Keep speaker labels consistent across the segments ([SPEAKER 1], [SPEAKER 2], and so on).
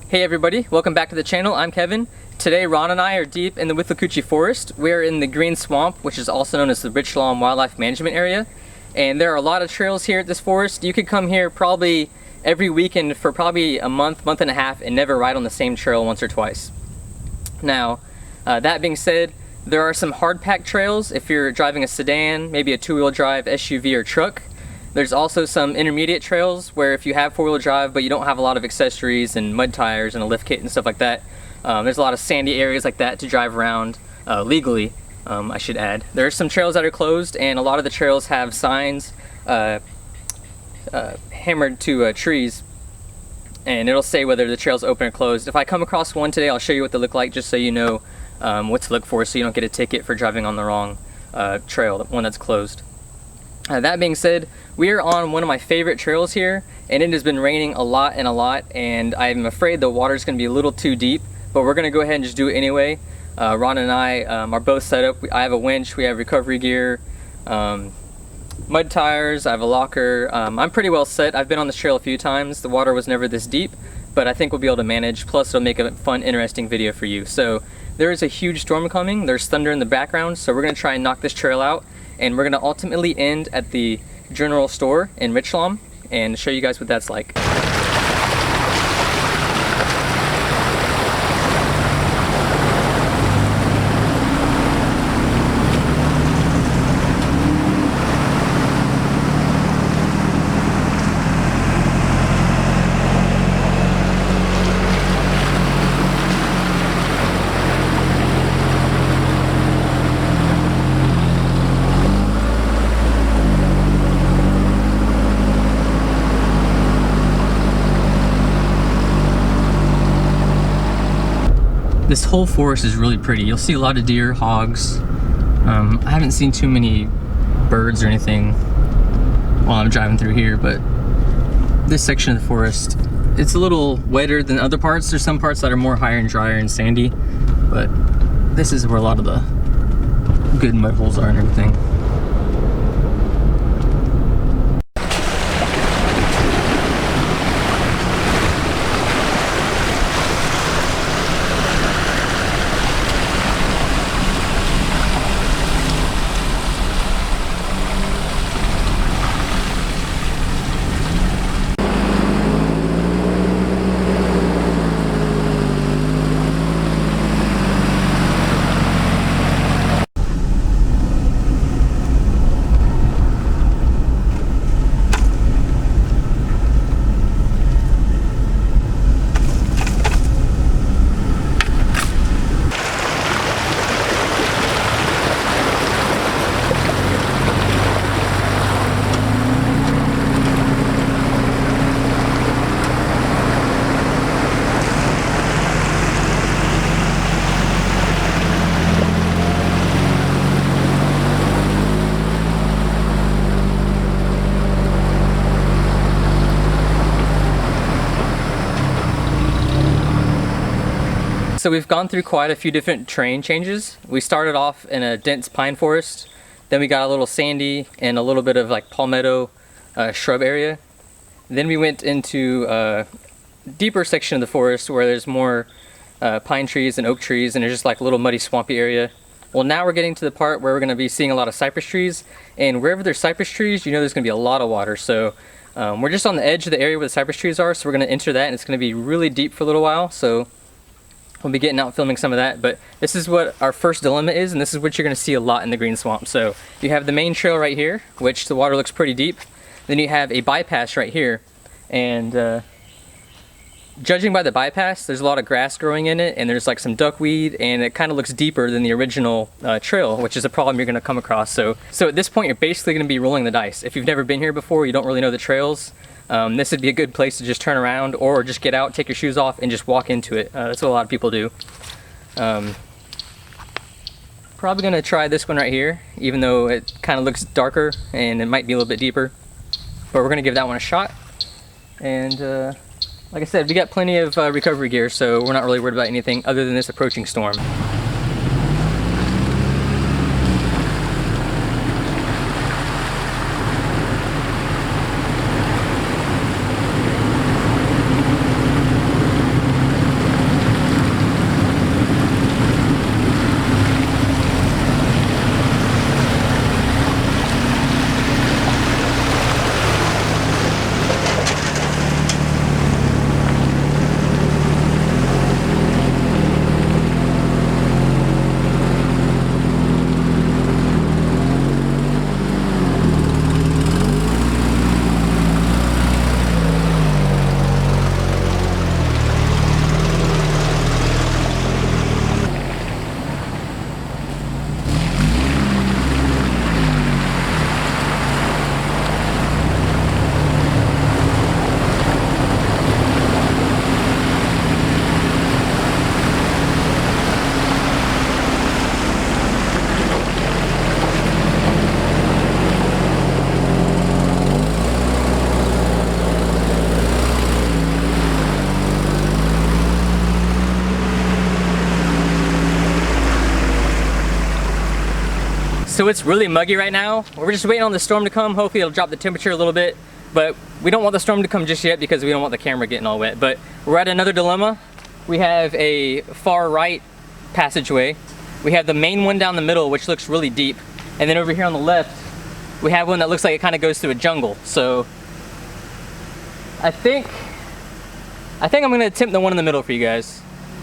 [SPEAKER 1] Hey everybody, welcome back to the channel. I'm Kevin. Today Ron and I are deep in the Withlacoochee Forest. We're in the Green Swamp, which is also known as the Richloam Wildlife Management Area. And there are a lot of trails here at this forest. You could come here probably every weekend for probably a month and a half and never ride on the same trail once or twice. Now, that being said, there are some hard-packed trails if you're driving a sedan, maybe a two-wheel drive SUV or truck. There's also some intermediate trails where if you have four-wheel drive but you don't have a lot of accessories and mud tires and a lift kit and stuff like that, there's a lot of sandy areas like that to drive around legally, I should add. There are some trails that are closed, and a lot of the trails have signs hammered to trees, and it'll say whether the trail's open or closed. If I come across one today, I'll show you what they look like just so you know what to look for so you don't get a ticket for driving on the wrong trail, the one that's closed. That being said, we are on one of my favorite trails here, and it has been raining a lot, and I'm afraid the water's going to be a little too deep, but we're going to go ahead and just do it anyway. Ron and I are both set up. I have a winch, we have recovery gear, mud tires, I have a locker. I'm pretty well set. I've been on this trail a few times. The water was never this deep, but I think we'll be able to manage, plus it'll make a fun, interesting video for you. So there is a huge storm coming. There's thunder in the background, so we're going to try and knock this trail out. And we're going to ultimately end at the general store in Richloam and show you guys what that's like. This whole forest is really pretty. You'll see a lot of deer, hogs. I haven't seen too many birds or anything while I'm driving through here, but this section of the forest, it's a little wetter than other parts. There's some parts that are more higher and drier and sandy, but this is where a lot of the good mud holes are and everything. So we've gone through quite a few different terrain changes. We started off in a dense pine forest, then we got a little sandy and a little bit of like palmetto shrub area. Then we went into a deeper section of the forest where there's more pine trees and oak trees, and there's just like a little muddy swampy area. Well, now we're getting to the part where we're going to be seeing a lot of cypress trees, and wherever there's cypress trees, you know there's going to be a lot of water. So we're just on the edge of the area where the cypress trees are, so we're going to enter that, and it's going to be really deep for a little while. So we'll be getting out filming some of that, but this is what our first dilemma is, and this is what you're going to see a lot in the Green Swamp. So you have the main trail right here, which the water looks pretty deep. Then you have a bypass right here, and judging by the bypass, there's a lot of grass growing in it, and there's like some duckweed, and it kind of looks deeper than the original trail, which is a problem you're going to come across. So at this point, you're basically going to be rolling the dice. If you've never been here before, you don't really know the trails, this would be a good place to just turn around or just get out, take your shoes off, and just walk into it. That's what a lot of people do. Probably going to try this one right here, even though it kind of looks darker and it might be a little bit deeper. But we're going to give that one a shot. And like I said, we got plenty of recovery gear, so we're not really worried about anything other than this approaching storm. So it's really muggy right now. We're just waiting on the storm to come. Hopefully it'll drop the temperature a little bit, but we don't want the storm to come just yet because we don't want the camera getting all wet. But we're at another dilemma. We have a far right passageway. We have the main one down the middle, which looks really deep. And then over here on the left, we have one that looks like it kind of goes through a jungle. So I think I'm gonna attempt the one in the middle for you guys.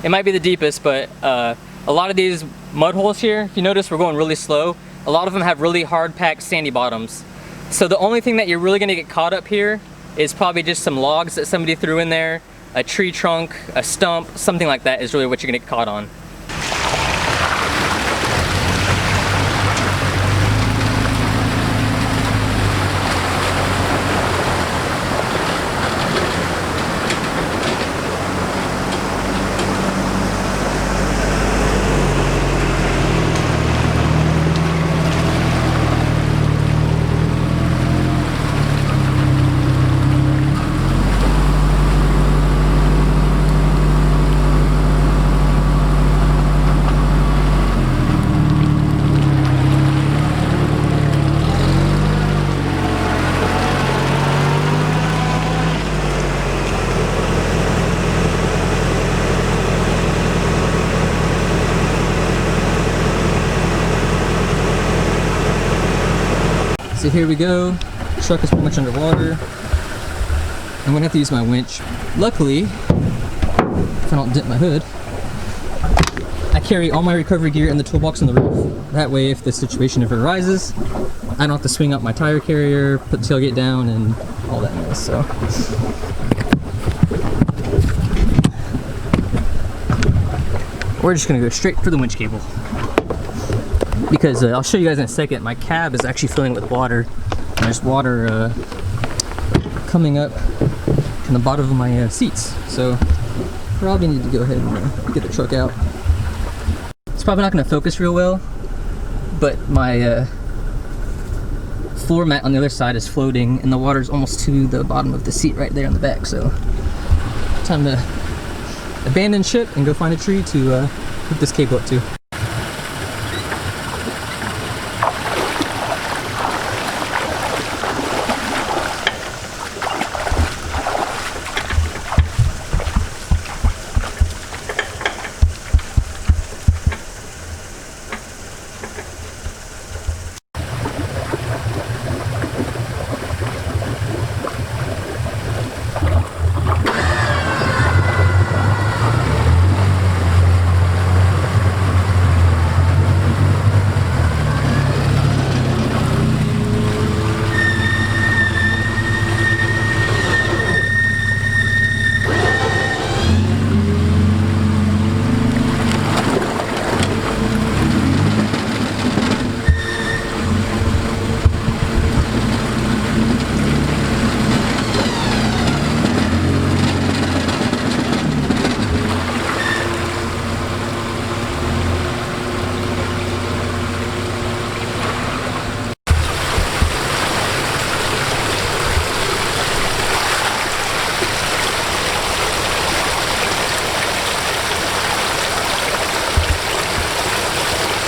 [SPEAKER 1] It might be the deepest, but a lot of these mud holes here, if you notice, we're going really slow. A lot of them have really hard packed sandy bottoms. So the only thing that you're really gonna get caught up here is probably just some logs that somebody threw in there, a tree trunk, a stump, something like that is really what you're gonna get caught on. So here we go. Truck is pretty much underwater. I'm gonna have to use my winch. Luckily, if I don't dent my hood, I carry all my recovery gear in the toolbox on the roof. That way, if the situation ever arises, I don't have to swing up my tire carrier, put the tailgate down, and all that mess. So. We're just gonna go straight for the winch cable. Because I'll show you guys in a second, my cab is actually filling with water. There's water coming up in the bottom of my seats. So probably need to go ahead and get the truck out. It's probably not going to focus real well, but my floor mat on the other side is floating and the water's almost to the bottom of the seat right there on the back. So time to abandon ship and go find a tree to hook this cable up to.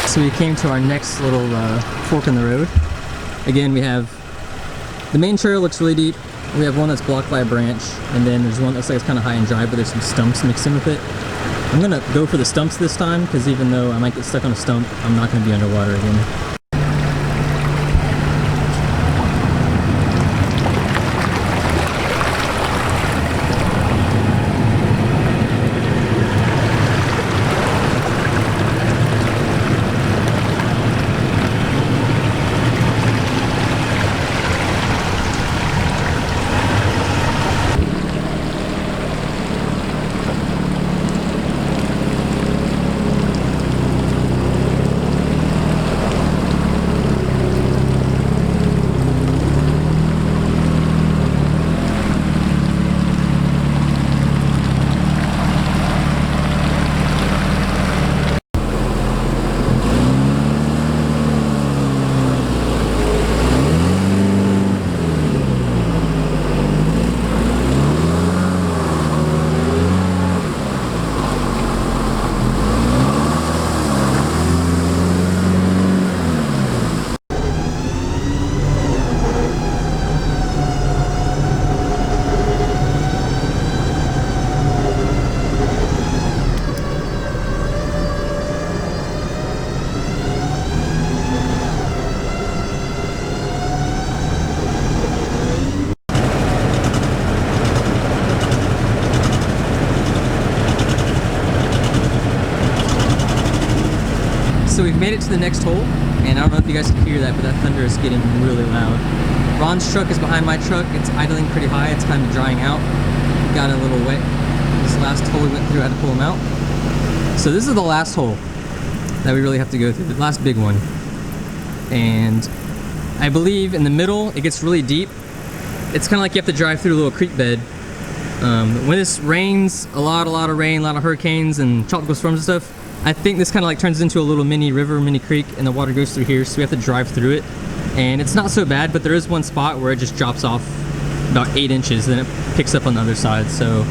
[SPEAKER 1] So we came to our next little fork in the road. Again, we have the main trail looks really deep. We have one that's blocked by a branch, and then there's one that looks like it's kind of high and dry, but there's some stumps mixed in with it. I'm gonna go for the stumps this time, because even though I might get stuck on a stump, I'm not gonna be underwater again. So we've made it to the next hole, and I don't know if you guys can hear that, but that thunder is getting really loud. Ron's truck is behind my truck. It's idling pretty high. It's kind of drying out. Got a little wet. This last hole we went through, I had to pull him out. So this is the last hole that we really have to go through, the last big one. And I believe in the middle, it gets really deep. It's kind of like you have to drive through a little creek bed. When this rains, a lot of rain, a lot of hurricanes and tropical storms and stuff, I think this kind of like turns into a little mini river, mini creek, and the water goes through here, so we have to drive through it. And it's not so bad, but there is one spot where it just drops off about 8 inches, then it picks up on the other side. So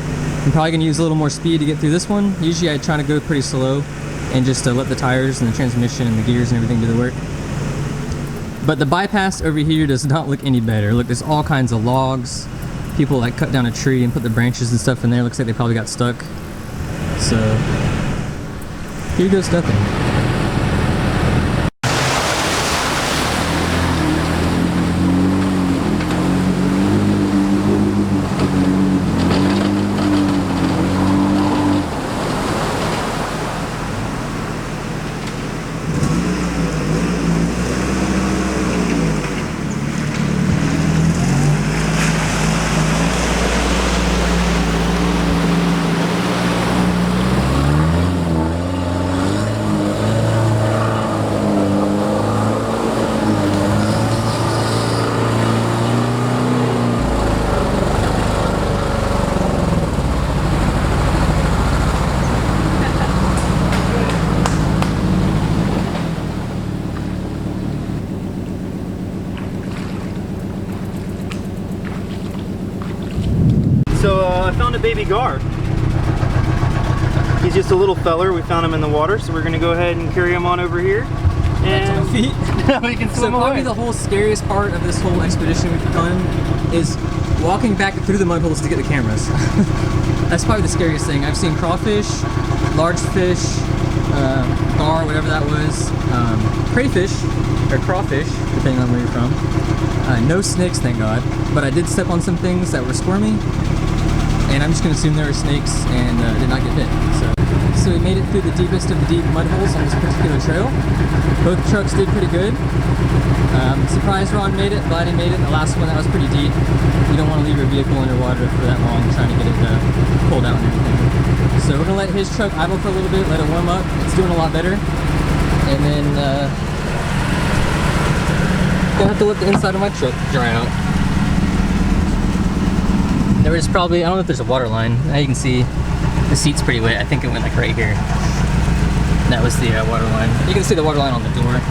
[SPEAKER 1] I'm probably gonna use a little more speed to get through this one. Usually I try to go pretty slow and just let the tires and the transmission and the gears and everything do the work. But the bypass over here does not look any better. Look, there's all kinds of logs. People like cut down a tree and put the branches and stuff in there. Looks like they probably got stuck. So here goes nothing.
[SPEAKER 2] So I found a baby gar. He's just a little feller. We found him in the water, so we're gonna go ahead and carry him on over here. And
[SPEAKER 1] feet.
[SPEAKER 2] we can swim
[SPEAKER 1] So probably
[SPEAKER 2] away.
[SPEAKER 1] the whole scariest part of this whole expedition we've done is walking back through the mud holes to get the cameras. That's probably the scariest thing. I've seen crawfish, large fish, gar, whatever that was, crayfish, or crawfish, depending on where you're from. No snakes, thank God. But I did step on some things that were squirmy, and I'm just going to assume there were snakes and did not get bit. So we made it through the deepest of the deep mud holes on this particular trail. Both trucks did pretty good. Surprised Ron made it, glad he made it. The last one, that was pretty deep. You don't want to leave your vehicle underwater for that long trying to get it pulled out and everything. So we're going to let his truck idle for a little bit, let it warm up. It's doing a lot better. And then gonna have to let the inside of my truck dry out. There was probably, I don't know if there's a water line. Now you can see the seat's pretty wet. I think it went like right here. That was the water line. You can see the water line on the door.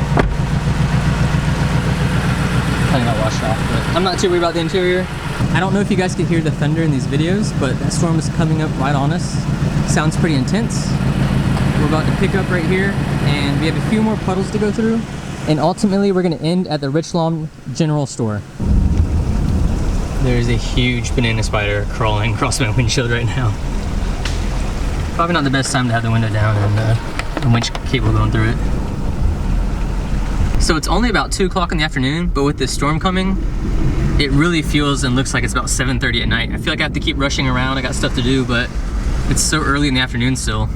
[SPEAKER 1] I think that washed off, but I'm not too worried about the interior. I don't know if you guys can hear the thunder in these videos, but that storm is coming up right on us. Sounds pretty intense. We're about to pick up right here, and we have a few more puddles to go through. And ultimately, we're gonna end at the Richloam general store. There's a huge banana spider crawling across my windshield right now. Probably not the best time to have the window down and the winch cable going through it. So it's only about 2 o'clock in the afternoon, but with this storm coming, it really feels and looks like it's about 7:30 at night. I feel like I have to keep rushing around. I got stuff to do, but it's so early in the afternoon still.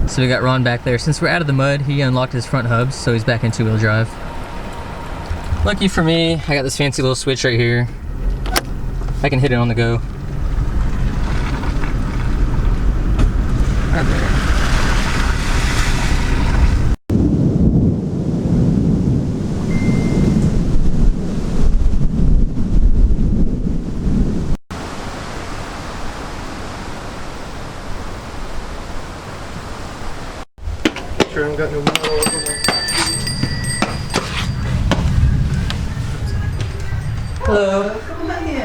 [SPEAKER 1] So we got Ron back there. Since we're out of the mud, he unlocked his front hubs, so he's back in 2-wheel drive. Lucky for me, I got this fancy little switch right here. I can hit it on the go. Right there.
[SPEAKER 2] Sure, I got no mud all over my...
[SPEAKER 1] Hello.
[SPEAKER 3] Come on in.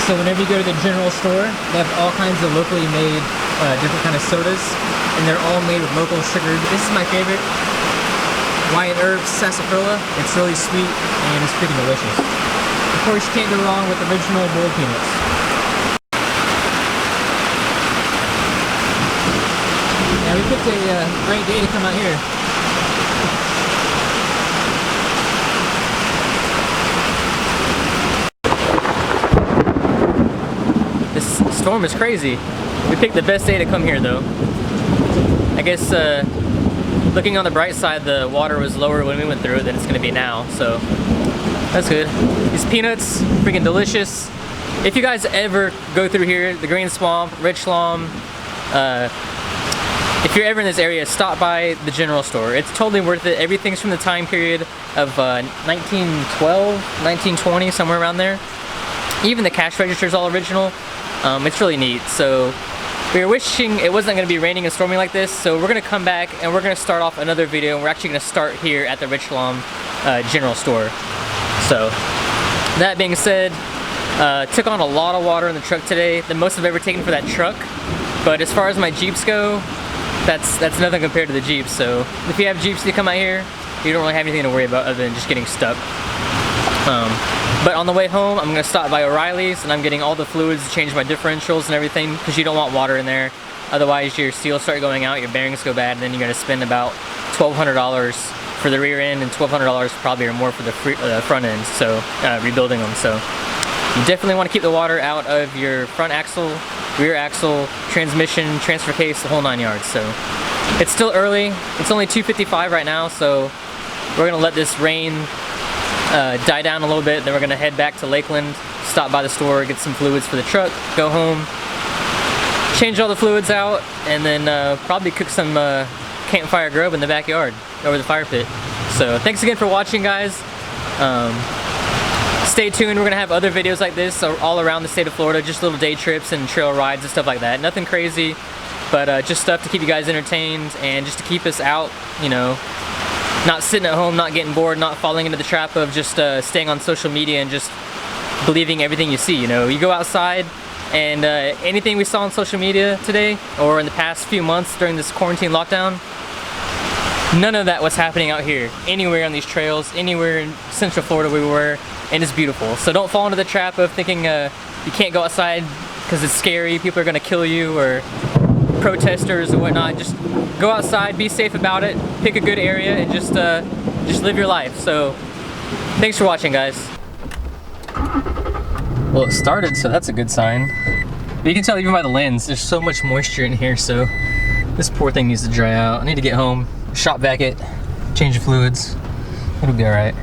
[SPEAKER 1] So whenever you go to the general store, they have all kinds of locally made different kind of sodas, and they're all made with local sugar. This is my favorite, Hawaiian herb sarsaparilla. It's really sweet and it's pretty delicious. Of course, you can't go wrong with original boiled peanuts. Yeah, we picked a great day to come out here. This storm is crazy. We picked the best day to come here though. I guess looking on the bright side, the water was lower when we went through it than it's going to be now, so that's good. These peanuts, freaking delicious. If you guys ever go through here, the Green Swamp, Richloam, if you're ever in this area, stop by the general store. It's totally worth it. Everything's from the time period of 1912, 1920, somewhere around there. Even the cash register is all original. It's really neat. So we were wishing it wasn't going to be raining and storming like this, so we're going to come back and we're going to start off another video, and we're actually going to start here at the Richloam general store. So that being said, took on a lot of water in the truck today, the most I've ever taken for that truck. But as far as my Jeeps go, that's nothing compared to the Jeeps. So if you have Jeeps that come out here, you don't really have anything to worry about other than just getting stuck. But on the way home, I'm going to stop by O'Reilly's and I'm getting all the fluids to change my differentials and everything, because you don't want water in there. Otherwise your seals start going out, your bearings go bad, and then you're going to spend about $1,200 for the rear end and $1,200 probably or more for the front end, so rebuilding them. So you definitely want to keep the water out of your front axle, rear axle, transmission, transfer case, the whole 9 yards. So it's still early. It's only 2:55 right now, so we're going to let this rain die down a little bit, then we're going to head back to Lakeland, stop by the store, get some fluids for the truck, go home, change all the fluids out, and then probably cook some campfire grub in the backyard over the fire pit. So thanks again for watching, guys. Stay tuned. We're going to have other videos like this all around the state of Florida, just little day trips and trail rides and stuff like that. Nothing crazy, but just stuff to keep you guys entertained and just to keep us out, you know, not sitting at home, not getting bored, not falling into the trap of just staying on social media and just believing everything you see. You know, you go outside and anything we saw on social media today or in the past few months during this quarantine lockdown, none of that was happening out here, anywhere on these trails, anywhere in Central Florida we were, and it's beautiful. So don't fall into the trap of thinking you can't go outside because it's scary, people are going to kill you, or protesters or whatnot. Just go outside, be safe about it, pick a good area, and just live your life. So thanks for watching, guys. Well, it started, so that's a good sign. But you can tell even by the lens, there's so much moisture in here, so this poor thing needs to dry out. I need to get home, shop vac it, change the fluids. It'll be all right.